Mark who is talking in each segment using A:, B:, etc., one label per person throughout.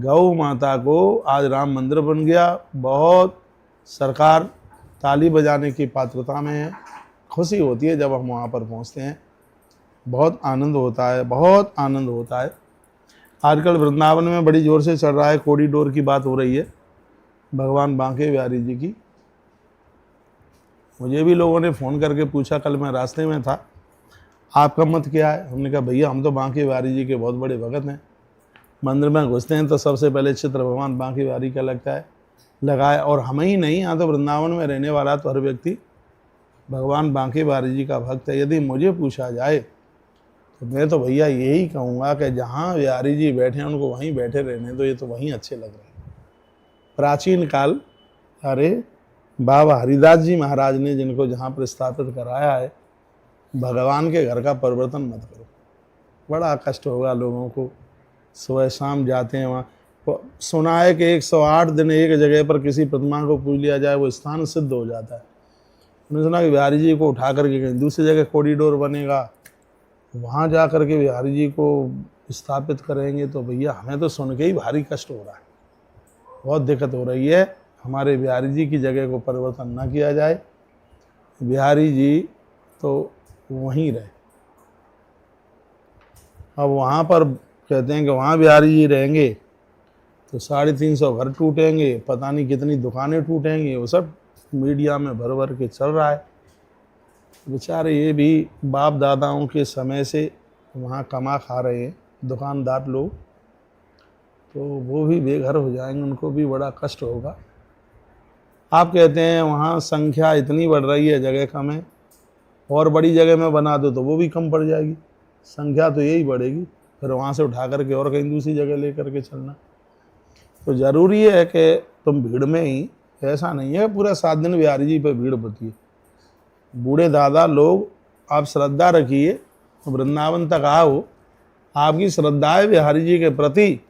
A: गौ माता को आज राम मंदिर बन गया, बहुत सरकार ताली बजाने की पात्रता में है। खुशी होती है जब हम वहाँ पर पहुँचते हैं, बहुत आनंद होता है, बहुत आनंद होता है। आजकल वृंदावन में बड़ी ज़ोर से चल रहा है, कॉरिडोर की बात हो रही है भगवान बांके बिहारी जी की। मुझे भी लोगों ने फ़ोन करके पूछा, कल मैं रास्ते में था, आपका मत क्या है? हमने कहा भैया हम तो बांके बिहारी जी के बहुत बड़े भगत हैं। मंदिर में घुसते हैं तो सबसे पहले चित्र भगवान बांके बिहारी का लगता है, लगाए। और हम ही नहीं, यहाँ तो वृंदावन में रहने वाला तो हर व्यक्ति भगवान बांके बिहारी जी का भक्त है। यदि मुझे पूछा जाए तो मैं तो भैया यही कहूँगा कि जहाँ बिहारी जी बैठे हैं उनको वहीं बैठे रहने दो, ये तो वहीं अच्छे लग रहे हैं। प्राचीन काल, अरे बाबा हरिदास जी महाराज ने जिनको जहाँ पर स्थापित कराया है, भगवान के घर का परिवर्तन मत करो, बड़ा कष्ट होगा लोगों को। सुबह शाम जाते हैं वहाँ, सुना है कि 108 दिन एक जगह पर किसी प्रतिमा को पूज लिया जाए वो स्थान सिद्ध हो जाता है। उन्होंने सुना कि बिहारी जी को उठा करके कहीं दूसरी जगह कॉरिडोर बनेगा, वहाँ जा कर के बिहारी जी को स्थापित करेंगे। तो भैया हमें तो सुन के ही भारी कष्ट हो रहा है, बहुत दिक्कत हो रही है। हमारे बिहारी जी की जगह को परिवर्तन ना किया जाए, बिहारी जी तो वहीं रहे। अब वहाँ पर कहते हैं कि वहाँ बिहारी जी रहेंगे तो 350 घर टूटेंगे, पता नहीं कितनी दुकानें टूटेंगी, वो सब मीडिया में भर भर के चल रहा है। बेचारे ये भी बाप दादाओं के समय से वहाँ कमा खा रहे हैं दुकानदार लोग, तो वो भी बेघर हो जाएंगे, उनको भी बड़ा कष्ट होगा। आप कहते हैं वहाँ संख्या इतनी बढ़ रही है, जगह कम है, और बड़ी जगह में बना दो तो वो भी कम पड़ जाएगी, संख्या तो यही बढ़ेगी, फिर वहाँ से उठा करके और कहीं दूसरी जगह ले करके चलना। तो ज़रूरी है कि तुम भीड़ में ही, ऐसा नहीं है पूरा 7 दिन बिहारी जी पर भीड़ होती है। बूढ़े दादा लोग, आप श्रद्धा रखिए, वृंदावन तक आओ, आपकी श्रद्धा है बिहारी जी के प्रति,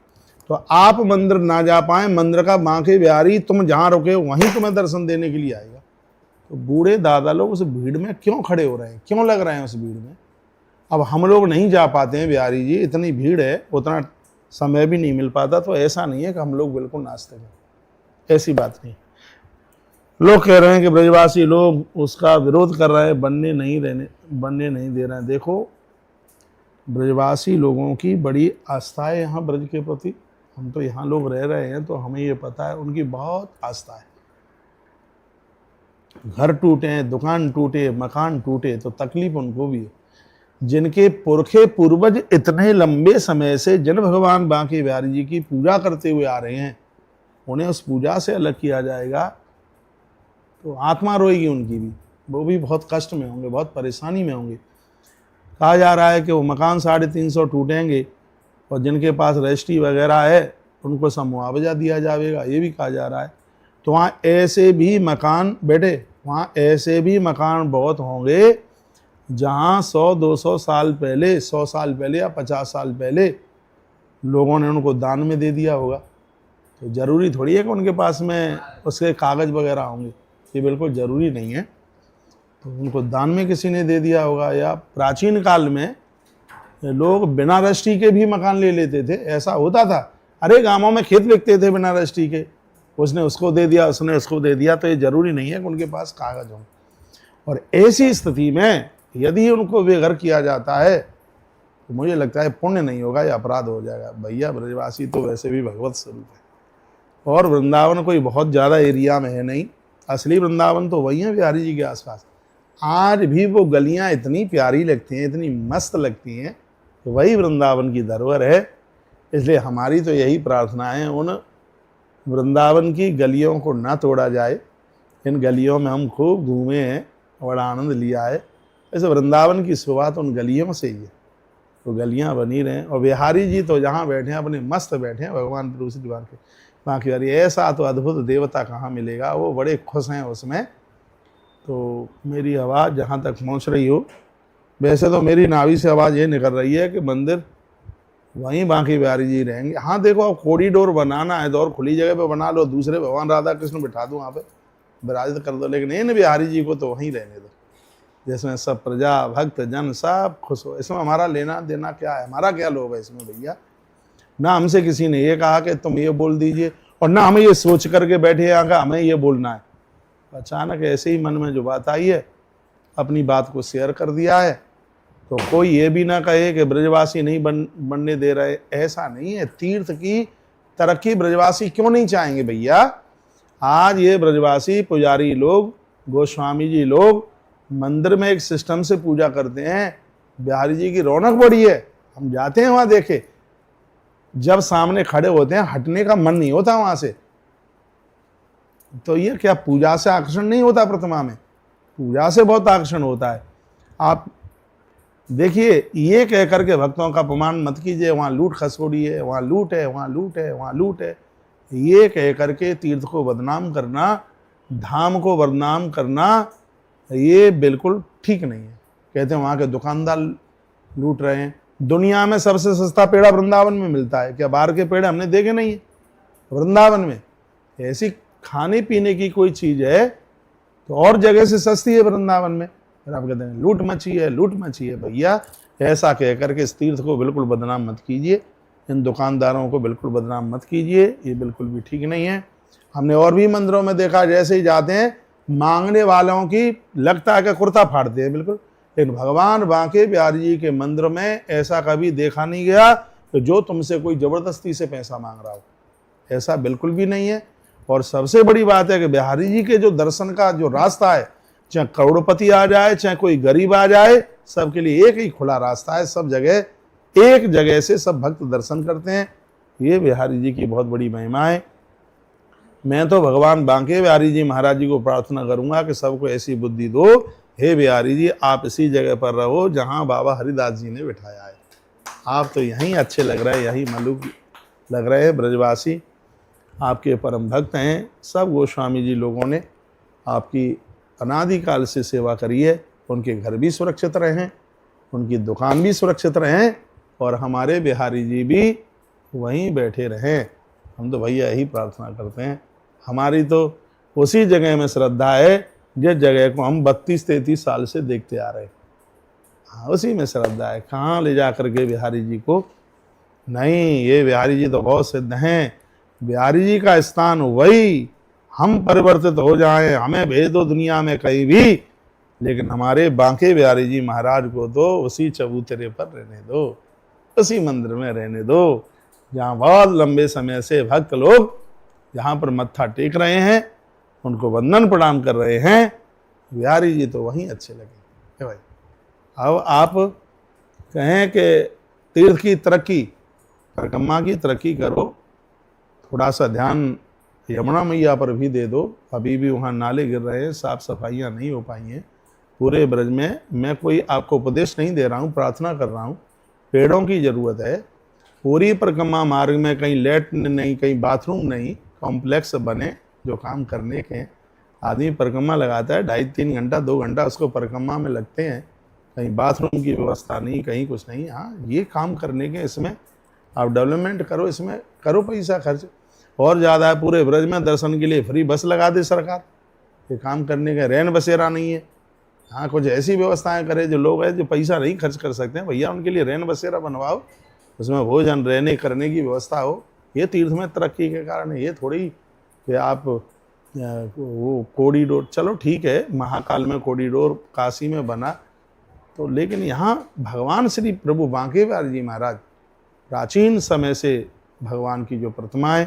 A: तो आप मंदिर ना जा पाए, मंदिर का बांके बिहारी तुम जहाँ रुके वहीं तुम्हें दर्शन देने के लिए आएगा। तो बूढ़े दादा लोग उस भीड़ में क्यों खड़े हो रहे हैं, क्यों लग रहे हैं उस भीड़ में? अब हम लोग नहीं जा पाते हैं बिहारी जी, इतनी भीड़ है, उतना समय भी नहीं मिल पाता। तो ऐसा नहीं है कि हम लोग बिल्कुल नाचते हैं, ऐसी बात नहीं। लोग कह रहे हैं कि ब्रजवासी लोग उसका विरोध कर रहे हैं, बनने नहीं दे रहे हैं। देखो, ब्रजवासी लोगों की बड़ी आस्था है यहाँ ब्रज के प्रति। हम तो यहाँ लोग रह रहे हैं तो हमें ये पता है, उनकी बहुत आस्था है। घर टूटे, दुकान टूटे, मकान टूटे तो तकलीफ उनको भी है। जिनके पुरखे पूर्वज इतने लंबे समय से जिन भगवान बांके बिहारी जी की पूजा करते हुए आ रहे हैं, उन्हें उस पूजा से अलग किया जाएगा तो आत्मा रोएगी उनकी भी, वो भी बहुत कष्ट में होंगे, बहुत परेशानी में होंगे। कहा जा रहा है कि वो मकान 350 टूटेंगे और जिनके पास रजिस्ट्री वगैरह है उनको सब मुआवजा दिया जाएगा, ये भी कहा जा रहा है। तो वहाँ ऐसे भी मकान, बेटे वहाँ ऐसे भी मकान बहुत होंगे जहाँ 100-200 साल पहले, 100 साल पहले या 50 साल पहले लोगों ने उनको दान में दे दिया होगा। तो ज़रूरी थोड़ी है कि उनके पास में उसके कागज़ वगैरह होंगे, ये बिल्कुल ज़रूरी नहीं है। तो उनको दान में किसी ने दे दिया होगा। या प्राचीन काल में लोग बिना रजिस्ट्री के भी मकान ले लेते थे, ऐसा होता था। अरे गाँवों में खेत बिकते थे बिना रजिस्ट्री के, उसने उसको दे दिया, उसने उसको दे दिया। तो ये ज़रूरी नहीं है कि उनके पास कागज़ हों। और ऐसी स्थिति में यदि उनको बेघर किया जाता है तो मुझे लगता है पुण्य नहीं होगा, या अपराध हो जाएगा। भैया ब्रजवासी तो वैसे भी भगवत स्वरूप है, और वृंदावन कोई बहुत ज़्यादा एरिया में है नहीं, असली वृंदावन तो वही है बिहारी जी के आसपास। आज भी वो गलियाँ इतनी प्यारी लगती हैं, इतनी मस्त लगती हैं, तो वही वृंदावन की धरोहर है। इसलिए हमारी तो यही प्रार्थना है, उन वृंदावन की गलियों को ना तोड़ा जाए। इन गलियों में हम खूब घूमे हैं, बड़ा आनंद लिया है। ऐसे वृंदावन की शुरुआत उन गलियों से ही है, तो गलियां बनी रहें। और बिहारी जी तो जहाँ बैठे हैं अपने मस्त बैठे हैं, भगवान दूसरी बात के बाकी बिहारी, ऐसा तो अद्भुत देवता कहाँ मिलेगा, वो बड़े खुश हैं उसमें। तो मेरी आवाज़ जहाँ तक पहुँच रही हो, वैसे तो मेरी नाभि से आवाज़ ये निकल रही है कि मंदिर वहीं बांके बिहारी जी रहेंगे। हाँ देखो, अब कॉरिडोर बनाना है तो और खुली जगह पे बना लो, दूसरे भगवान राधा कृष्ण बिठा दो वहाँ पे, विराजित कर दो, लेकिन इन बिहारी जी को तो वहीं रहने दो, जिसमें सब प्रजा भक्त जन सब खुश हो। इसमें हमारा लेना देना क्या है, हमारा क्या लोभ है इसमें भैया? ना हमसे किसी ने ये कहा कि तुम ये बोल दीजिए, और ना हमें ये सोच करके बैठे यहाँ का हमें ये बोलना है। अचानक ऐसे ही मन में जो बात आई है, अपनी बात को शेयर कर दिया है। तो कोई ये भी ना कहे कि ब्रजवासी नहीं बनने दे रहे, ऐसा नहीं है। तीर्थ की तरक्की ब्रजवासी क्यों नहीं चाहेंगे भैया? आज ये ब्रजवासी पुजारी लोग, गोस्वामी जी लोग मंदिर में एक सिस्टम से पूजा करते हैं। बिहारी जी की रौनक बढ़ी है, हम जाते हैं वहां देखे, जब सामने खड़े होते हैं हटने का मन नहीं होता वहां से। तो ये क्या पूजा से आकर्षण नहीं होता? प्रतिमा में पूजा से बहुत आकर्षण होता है। आप देखिए, ये कह करके भक्तों का अपमान मत कीजिए, वहाँ लूट खसोड़ी है, वहाँ लूट है, वहाँ लूट है, वहाँ लूट है। ये कह करके तीर्थ को बदनाम करना, धाम को बदनाम करना, ये बिल्कुल ठीक नहीं है। कहते हैं वहाँ के दुकानदार लूट रहे हैं। दुनिया में सबसे सस्ता पेड़ा वृंदावन में मिलता है। क्या बाहर के पेड़े हमने देखे नहीं है? वृंदावन में ऐसी खाने पीने की कोई चीज़ है तो और जगह से सस्ती है वृंदावन में। फिर आप कहते हैं लूट मची है, लूट मची है। भैया ऐसा कह करके इस तीर्थ को बिल्कुल बदनाम मत कीजिए, इन दुकानदारों को बिल्कुल बदनाम मत कीजिए, ये बिल्कुल भी ठीक नहीं है। हमने और भी मंदिरों में देखा, जैसे ही जाते हैं मांगने वालों की लगता है कि कुर्ता फाड़ते हैं बिल्कुल। लेकिन भगवान बांके बिहारी जी के मंदिर में ऐसा कभी देखा नहीं गया कि जो तुमसे कोई जबरदस्ती से पैसा मांग रहा हो, ऐसा बिल्कुल भी नहीं है। और सबसे बड़ी बात है कि बिहारी जी के जो दर्शन का जो रास्ता है, चाहे करोड़पति आ जाए चाहे कोई गरीब आ जाए, सबके लिए एक ही खुला रास्ता है। सब जगह एक जगह से सब भक्त दर्शन करते हैं। ये बिहारी जी की बहुत बड़ी महिमा है। मैं तो भगवान बांके बिहारी जी महाराज जी को प्रार्थना करूंगा कि सबको ऐसी बुद्धि दो, हे बिहारी जी आप इसी जगह पर रहो जहां बाबा हरिदास जी ने बिठाया है। आप तो यहीं अच्छे लग रहे हैं, यही मलुक लग रहे हैं। ब्रजवासी आपके परम भक्त हैं। सब गोस्वामी जी लोगों ने आपकी अनादिकाल से सेवा करी है। उनके घर भी सुरक्षित रहें, उनकी दुकान भी सुरक्षित रहें, और हमारे बिहारी जी भी वहीं बैठे रहें। हम तो भैया यही प्रार्थना करते हैं। हमारी तो उसी जगह में श्रद्धा है जिस जगह को हम 32-33 साल से देखते आ रहे हैं। हाँ, उसी में श्रद्धा है। कहाँ ले जा करके बिहारी जी को? नहीं, ये बिहारी जी तो बहुत सिद्ध हैं। बिहारी जी का स्थान वही, हम परिवर्तित हो जाएं, हमें भेज दो दुनिया में कहीं भी, लेकिन हमारे बांके बिहारी जी महाराज को तो उसी चबूतरे पर रहने दो, उसी मंदिर में रहने दो जहाँ बहुत लंबे समय से भक्त लोग जहाँ पर मत्था टेक रहे हैं, उनको वंदन प्रणाम कर रहे हैं। बिहारी जी तो वहीं अच्छे लगे भाई। अब आप कहें कि तीर्थ की तरक्की, परिक्रमा की तरक्की करो, थोड़ा सा ध्यान यमुना मैया पर भी दे दो। अभी भी वहाँ नाले गिर रहे हैं, साफ सफाइयाँ नहीं हो पाई हैं पूरे ब्रज में। मैं कोई आपको उपदेश नहीं दे रहा हूँ, प्रार्थना कर रहा हूँ। पेड़ों की ज़रूरत है। पूरी परिक्रमा मार्ग में कहीं लैट्रिन नहीं, कहीं बाथरूम नहीं, कॉम्प्लेक्स बने जो काम करने के। आदमी परिक्रमा लगाता है 2.5-3 घंटा 2 घंटा उसको परिक्रमा में लगते हैं, कहीं बाथरूम की व्यवस्था नहीं, कहीं कुछ नहीं। हाँ, ये काम करने के इसमें आप डेवलपमेंट करो, इसमें करो पैसा खर्च। और ज़्यादा है, पूरे ब्रज में दर्शन के लिए फ्री बस लगा दे सरकार। ये काम करने का रैन बसेरा नहीं है। हाँ, कुछ ऐसी व्यवस्थाएं करे जो लोग हैं जो पैसा नहीं खर्च कर सकते हैं, भैया उनके लिए रैन बसेरा बनवाओ, उसमें भोजन रहने करने की व्यवस्था हो। ये तीर्थ में तरक्की के कारण है। ये थोड़ी कि आप वो कॉरिडोर, चलो ठीक है महाकाल में कॉरिडोर काशी में बना तो, लेकिन यहाँ भगवान श्री प्रभु बांके बिहारी जी महाराज प्राचीन समय से भगवान की जो प्रतिमा है,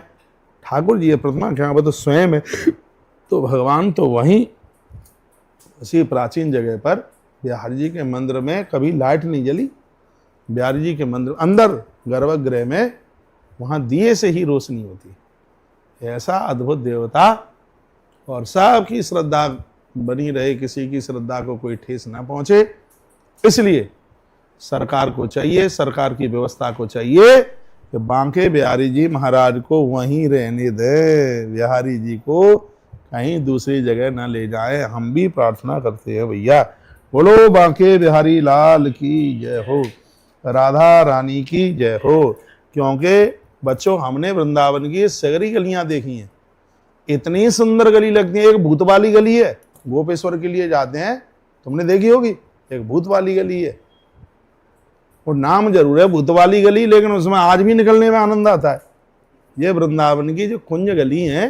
A: ठाकुर जी ये प्रतिमा क्या तो स्वयं है, तो भगवान तो वहीं उसी प्राचीन जगह पर बिहारी जी के मंदिर में कभी लाइट नहीं जली। बिहारी जी के मंदिर अंदर गर्भगृह में वहाँ दिए से ही रोशनी होती। ऐसा अद्भुत देवता, और सबकी श्रद्धा बनी रहे, किसी की श्रद्धा को कोई ठेस ना पहुँचे। इसलिए सरकार को चाहिए, सरकार की व्यवस्था को चाहिए कि बांके बिहारी जी महाराज को वहीं रहने दे, बिहारी जी को कहीं दूसरी जगह न ले जाए। हम भी प्रार्थना करते हैं भैया। बोलो बांके बिहारी लाल की जय हो, राधा रानी की जय हो। क्योंकि बच्चों, हमने वृंदावन की सगरी गलियां देखी हैं, इतनी सुंदर गली लगती है। एक भूत वाली गली है, गोपेश्वर के लिए जाते हैं, तुमने देखी होगी, एक भूत वाली गली है। वो नाम जरूर है भूत वाली गली, लेकिन उसमें आज भी निकलने में आनंद आता है। ये वृंदावन की जो कुंज गली है,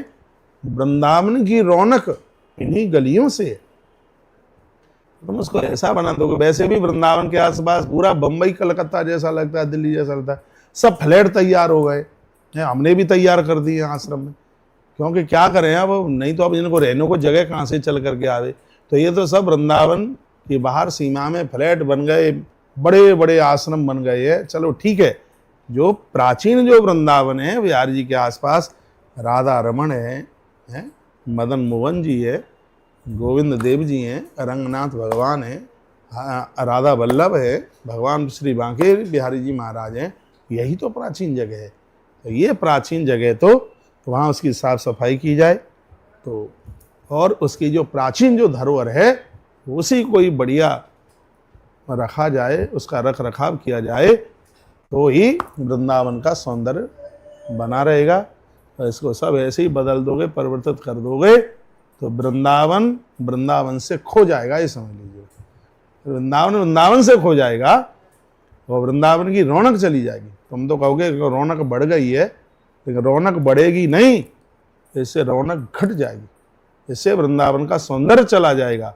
A: वृंदावन की रौनक इन्हीं गलियों से है। तुम उसको ऐसा बना दोगे, वैसे भी वृंदावन के आसपास पूरा बम्बई कलकत्ता जैसा लगता है, दिल्ली जैसा लगता है। सब फ्लैट तैयार हो गए हैं, हमने भी तैयार कर दिए आश्रम में, क्योंकि क्या करें अब, नहीं तो अब इनको रहने को जगह कहाँ से चल करके आवे। तो ये तो सब वृंदावन की बाहर सीमा में फ्लैट बन गए, बड़े बड़े आश्रम बन गए हैं। चलो ठीक है, जो प्राचीन जो वृंदावन है बिहारी जी के आसपास, राधा रमण है, मदन मोहन जी है, गोविंद देव जी हैं, रंगनाथ भगवान है, राधा वल्लभ है, भगवान श्री बांके बिहारी जी महाराज हैं। यही तो प्राचीन जगह है। तो ये प्राचीन जगह तो वहाँ उसकी साफ सफाई की जाए, तो और उसकी जो प्राचीन जो धरोहर है उसी को ही बढ़िया रखा जाए, उसका रख रखाव किया जाए, तो ही वृंदावन का सौंदर्य बना रहेगा। और इसको सब ऐसे ही बदल दोगे, परिवर्तित कर दोगे, तो वृंदावन से खो जाएगा, ये समझ लीजिए। वृंदावन से खो जाएगा और वृंदावन की रौनक चली जाएगी। तुम तो कहोगे रौनक बढ़ गई है, लेकिन रौनक बढ़ेगी नहीं, इससे रौनक घट जाएगी, इससे वृंदावन का सौंदर्य चला जाएगा।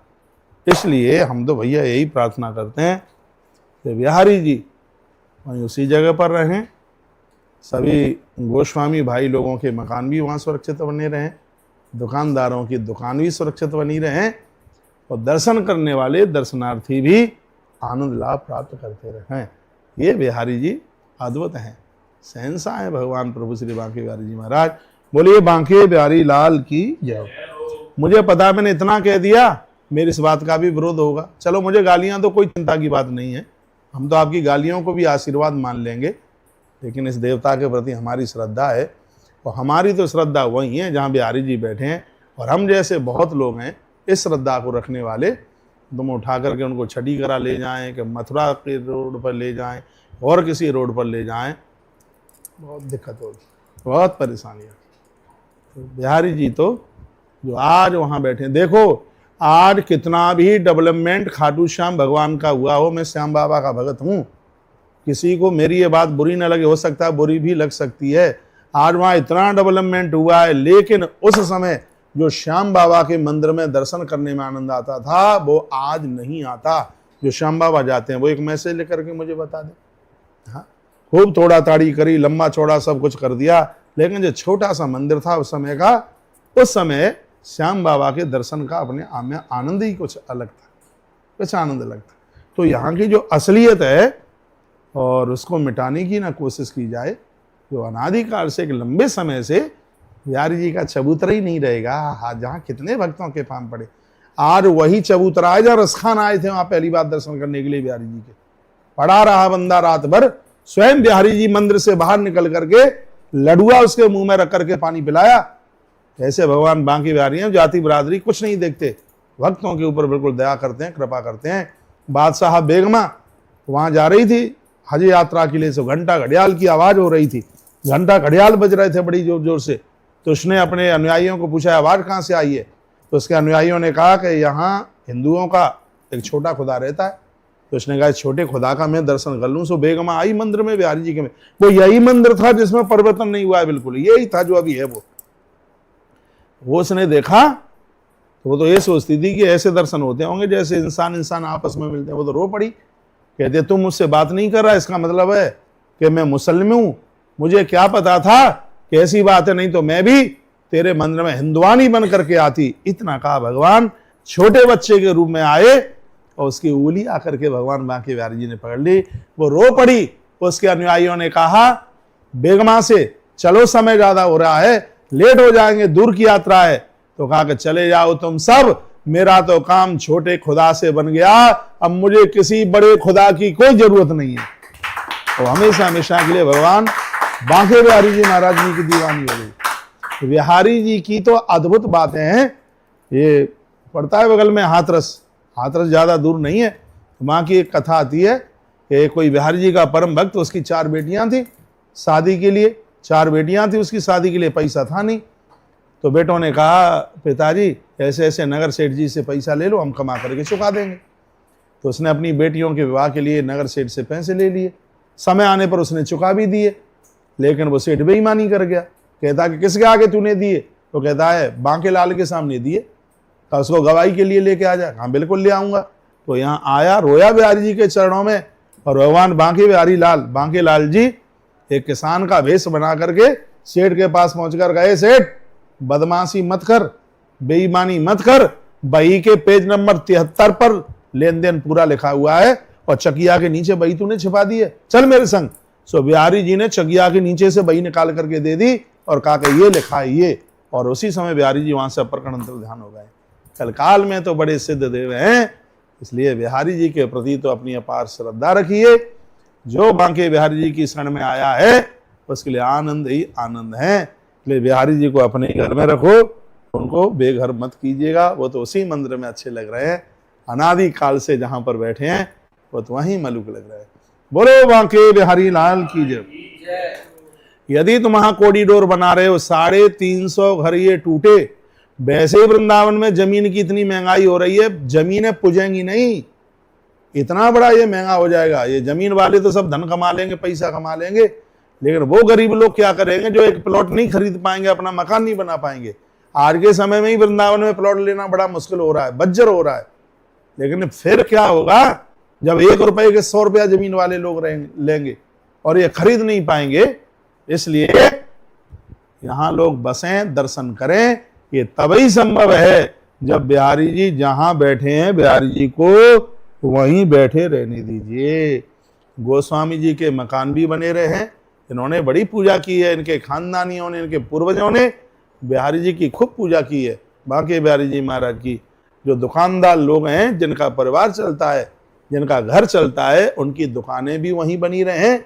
A: इसलिए हम तो भैया यही प्रार्थना करते हैं कि बिहारी जी वहीं उसी जगह पर रहें, सभी गोस्वामी भाई लोगों के मकान भी वहाँ सुरक्षित बने रहें, दुकानदारों की दुकान भी सुरक्षित बनी रहें, और दर्शन करने वाले दर्शनार्थी भी आनंद लाभ प्राप्त करते रहें। ये बिहारी जी अद्भुत हैं, शहंशाह हैं भगवान प्रभु श्री बांके बिहारी जी महाराज। बोलिए बांके बिहारी लाल की जय। मुझे पता, मैंने इतना कह दिया, मेरी इस बात का भी विरोध होगा। चलो मुझे गालियां तो कोई चिंता की बात नहीं है, हम तो आपकी गालियों को भी आशीर्वाद मान लेंगे, लेकिन इस देवता के प्रति हमारी श्रद्धा है, और हमारी तो श्रद्धा वही है जहाँ बिहारी जी बैठे हैं, और हम जैसे बहुत लोग हैं इस श्रद्धा को रखने वाले। तुम उठा करके उनको छठी करा ले जाएं, कि मथुरा के रोड पर ले जाएं, और किसी रोड पर ले जाएं, बहुत दिक्कत होगी, बहुत परेशानियाँ। तो बिहारी जी तो जो आज वहाँ बैठे हैं, देखो आज कितना भी डेवलपमेंट खाटू श्याम भगवान का हुआ हो, मैं श्याम बाबा का भगत हूँ, किसी को मेरी ये बात बुरी न लगे, हो सकता है बुरी भी लग सकती है। आज वहाँ इतना डेवलपमेंट हुआ है, लेकिन उस समय जो श्याम बाबा के मंदिर में दर्शन करने में आनंद आता था, वो आज नहीं आता। जो श्याम बाबा जाते हैं वो एक मैसेज लेकर के मुझे बता दें। हाँ, खूब तोड़ा ताड़ी करी, लंबा चौड़ा सब कुछ कर दिया, लेकिन जो छोटा सा मंदिर था उस समय का, उस समय श्याम बाबा के दर्शन का अपने आप में आनंद ही कुछ अलग था, कुछ आनंद अलग था। तो यहाँ की जो असलियत है और उसको मिटाने की ना कोशिश की जाए, जो अनादिकाल से एक लंबे समय से बिहारी जी का चबूतरा ही नहीं रहेगा। हाँ, जहाँ कितने भक्तों के पाम पड़े, आज वही चबूतरा है जहाँ रसखान आए थे वहाँ पहली बार दर्शन करने के लिए बिहारी जी के। पड़ा रहा बंदा रात भर, स्वयं बिहारी जी मंदिर से बाहर निकल करके लडुआ उसके मुंह में रख करके पानी पिलाया। ऐसे भगवान बांके बिहारी हैं, जाति बिरादरी कुछ नहीं देखते, भक्तों के ऊपर बिल्कुल दया करते हैं, कृपा करते हैं। बादशाह बेगमा वहाँ जा रही थी हज यात्रा के लिए, सो घंटा घड़ियाल की आवाज़ हो रही थी, घंटा घड़ियाल बज रहे थे बड़ी जोर जोर से। तो उसने अपने अनुयायियों को पूछा आवाज़ कहाँ से आई है, तो उसके अनुयायियों ने कहा कि यहाँ हिंदुओं का एक छोटा खुदा रहता है। तो उसने कहा छोटे खुदा का मैं दर्शन कर लूँ। सो बेगमा आई मंदिर में बिहारी जी के में, वो यही मंदिर था जिसमें परिवर्तन नहीं हुआ है, बिल्कुल यही था जो अभी है। वो उसने देखा तो वो तो ये सोचती थी कि ऐसे दर्शन होते होंगे जैसे इंसान आपस में मिलते हैं। वो तो रो पड़ी, कहते तुम मुझसे बात नहीं कर रहा, इसका मतलब है कि मैं मुसलमान हूँ, मुझे क्या पता था कि ऐसी बात है, नहीं तो मैं भी तेरे मंदिर में हिंदुआनी बन करके आती। इतना कहा भगवान छोटे बच्चे के रूप में आए और उसकी उंगली आकर के भगवान बांके बिहारी जी ने पकड़ ली। वो रो पड़ी। उसके अनुयायियों ने कहा बेगमा से चलो, समय ज्यादा हो रहा है, लेट हो जाएंगे, दूर की यात्रा है। तो कहा कि चले जाओ तुम सब, मेरा तो काम छोटे खुदा से बन गया, अब मुझे किसी बड़े खुदा की कोई जरूरत नहीं है। तो हमेशा हमेशा के लिए भगवान बांके बिहारी जी महाराज जी की दीवानी हो गई। तो बिहारी जी की तो अद्भुत बातें हैं। ये पड़ता है बगल में हाथरस, हाथरस ज्यादा दूर नहीं है। वहाँ की एक कथा आती है कि कोई बिहारी जी का परम भक्त, उसकी 4 बेटियां थी, शादी के लिए 4 बेटियां थी, उसकी शादी के लिए पैसा था नहीं। तो बेटों ने कहा पिताजी ऐसे ऐसे नगर सेठ जी से पैसा ले लो, हम कमा करके चुका देंगे। तो उसने अपनी बेटियों के विवाह के लिए नगर सेठ से पैसे ले लिए, समय आने पर उसने चुका भी दिए, लेकिन वो सेठ बेईमानी कर गया। कहता कि किसके आगे तूने दिए? तो कहता है बांके लाल के सामने दिए। तो उसको गवाही के लिए लेके आ जा। हाँ बिल्कुल ले आऊंगा। तो यहाँ आया, रोया बिहारी जी के चरणों में, और भगवान बांके लाल जी एक किसान का वेश बना करके सेठ के पास पहुंचकर गए, सेठ बदमाशी मत कर, बेईमानी मत कर, बही के पेज नंबर 73 पर लेन देन पूरा लिखा हुआ है और चकिया के नीचे बही तूने छिपा दी है, चल मेरे संग। सो बिहारी जी ने चकिया के नीचे से बही निकाल करके दे दी और कहा कि ये लिखा है ये, और उसी समय बिहारी जी वहां से अपरकण अंतर ध्यान हो गए। कल काल में तो बड़े सिद्ध देव हैं, इसलिए बिहारी जी के प्रति तो अपनी अपार श्रद्धा रखिए। जो बांके बिहारी जी की शरण में आया है उसके लिए आनंद ही आनंद है। इसलिए बिहारी जी को अपने घर में रखो, उनको बेघर मत कीजिएगा। वो तो उसी मंदिर में अच्छे लग रहे हैं, अनादि काल से जहां पर बैठे हैं वो तो वहीं मलुक लग रहे हैं। बोलो बांके बिहारी लाल की जय। यदि तुम वहां कॉरिडोर बना रहे हो, 350 घर ये टूटे, वैसे ही वृंदावन में जमीन की इतनी महंगाई हो रही है, जमीनें पुजेंगी नहीं, इतना बड़ा ये महंगा हो जाएगा। ये जमीन वाले तो सब धन कमा लेंगे, पैसा कमा लेंगे, लेकिन वो गरीब लोग क्या करेंगे जो एक प्लॉट नहीं खरीद पाएंगे, अपना मकान नहीं बना पाएंगे। आज के समय में ही वृंदावन में प्लॉट लेना बड़ा मुश्किल हो रहा है, बज्जर हो रहा है। लेकिन फिर क्या होगा जब 1 रुपए के 100 रुपया जमीन वाले लोग लेंगे और ये खरीद नहीं पाएंगे। इसलिए यहां लोग बसें, दर्शन करें, ये तभी संभव है जब बिहारी जी जहां बैठे हैं बिहारी जी को वहीं बैठे रहने दीजिए। गोस्वामी जी के मकान भी बने रहे हैं, इन्होंने बड़ी पूजा की है, इनके खानदानियों ने, इनके पूर्वजों ने बिहारी जी की खूब पूजा की है। बांके बिहारी जी महाराज की जो दुकानदार लोग हैं, जिनका परिवार चलता है, जिनका घर चलता है, उनकी दुकानें भी वहीं बनी रहे हैं।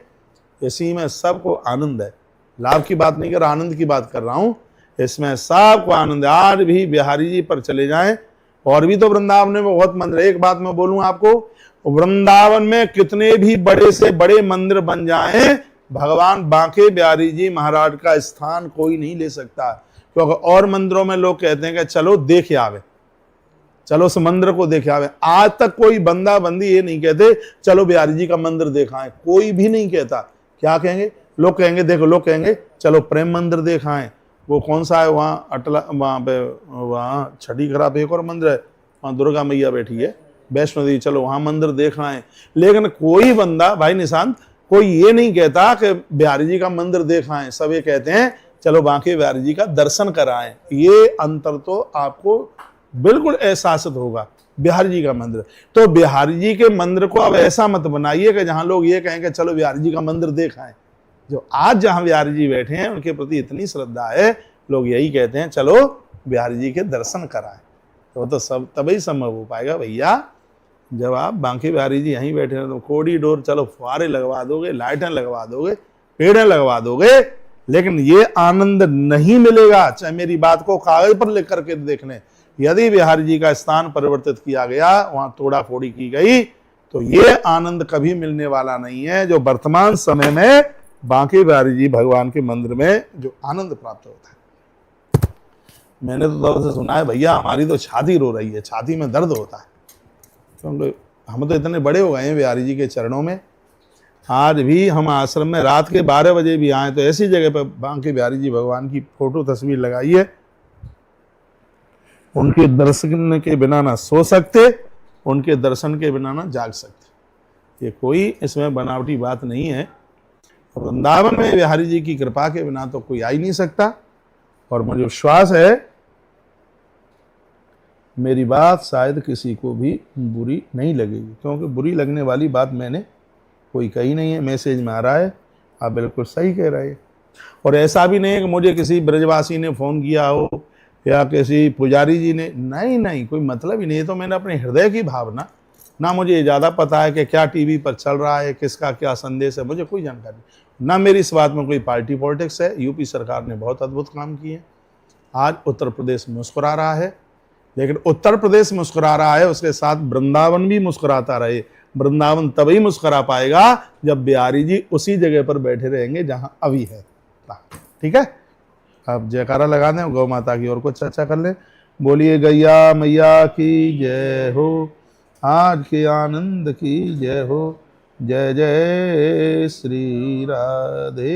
A: इसी में सबको आनंद है, लाभ की बात नहीं कर रहा, आनंद की बात कर रहा हूं। इसमें सबको आनंद है। आज भी बिहारी जी पर चले जाएं, और भी तो वृंदावन में बहुत मंदिर। एक बात मैं बोलूं आपको, वृंदावन में कितने भी बड़े से बड़े मंदिर बन जाएं, भगवान बांके बिहारी जी महाराज का स्थान कोई नहीं ले सकता। क्योंकि और मंदिरों में लोग कहते हैं कि चलो देख आवे, चलो उस मंदिर को देख आवे। आज तक कोई बंदा बंदी ये नहीं कहते चलो बिहारी जी का मंदिर देखाएं, कोई भी नहीं कहता। क्या कहेंगे लोग? कहेंगे देखो, लोग कहेंगे चलो प्रेम मंदिर देखाएं, वो कौन सा है वहाँ अटला, वहाँ पे वहाँ छठी खराब एक और मंदिर है, वहाँ दुर्गा मैया बैठी है, वैष्णो देवी, चलो वहाँ मंदिर देखाएं। लेकिन कोई बंदा, भाई निशांत, कोई ये नहीं कहता कि बिहारी जी का मंदिर देखाएं। सब ये कहते हैं चलो बांके बिहारी जी का दर्शन कराएं। ये अंतर तो आपको बिल्कुल एहसासित होगा। बिहारी जी का मंदिर, तो बिहारी जी के मंदिर को अब ऐसा मत बनाइए कि जहां लोग ये कहें कि चलो बिहारी जी का मंदिर देखाएं। जो आज जहां बिहारी जी बैठे हैं उनके प्रति इतनी श्रद्धा है, लोग यही कहते हैं चलो बिहारी जी के दर्शन कराएं। तो तो सब तभी संभव हो पाएगा भैया जब आप बांके बिहारी जी यहीं बैठे हैं। तो कॉरिडोर चलो फुहारे लगवा दोगे, लाइटें लगवा दोगे, पेड़ें लगवा दोगे, लेकिन ये आनंद नहीं मिलेगा। चाहे मेरी बात को कागज पर लिख करके देख लें, यदि बिहारी जी का स्थान परिवर्तित किया गया, वहां तोड़ा फोड़ी की गई, तो ये आनंद कभी मिलने वाला नहीं है जो वर्तमान समय में बांके बिहारी जी भगवान के मंदिर में जो आनंद प्राप्त होता है। मैंने तो तब से सुना है भैया, हमारी तो छाती रो रही है, छाती में दर्द होता है, क्योंकि हम तो इतने बड़े हो गए हैं बिहारी जी के चरणों में। आज भी हम आश्रम में रात के 12 बजे भी आए तो ऐसी जगह पर बांके बिहारी जी भगवान की फोटो तस्वीर लगाई है। उनके दर्शन के बिना ना सो सकते, उनके दर्शन के बिना ना जाग सकते। ये कोई इसमें बनावटी बात नहीं है। वृंदावन में बिहारी जी की कृपा के बिना तो कोई आ ही नहीं सकता। और मुझे विश्वास है मेरी बात शायद किसी को भी बुरी नहीं लगेगी, क्योंकि बुरी लगने वाली बात मैंने कोई कही नहीं है। मैसेज में आ रहा है, आप बिल्कुल सही कह रहे हैं। और ऐसा भी नहीं है कि मुझे किसी ब्रजवासी ने फ़ोन किया हो या किसी पुजारी जी ने, नहीं, कोई मतलब ही नहीं है। तो मैंने अपने हृदय की भावना, ना मुझे ये ज़्यादा पता है कि क्या टीवी पर चल रहा है, किसका क्या संदेश है, मुझे कोई जानकारी, ना मेरी इस बात में कोई पार्टी पॉलिटिक्स है। यूपी सरकार ने बहुत अद्भुत काम किए। आज उत्तर प्रदेश मुस्कुरा रहा है, लेकिन उत्तर प्रदेश मुस्कुरा रहा है, उसके साथ वृंदावन भी मुस्कुराता रहे। वृंदावन तभी मुस्कुरा पाएगा जब बिहारी जी उसी जगह पर बैठे रहेंगे जहां अभी है। ठीक है, आप जयकारा लगा दें, गौ माता की और कुछ चर्चा कर ले। बोलिए गैया मैया की जय हो, आज के आनंद की जय हो। जय जय श्री राधे।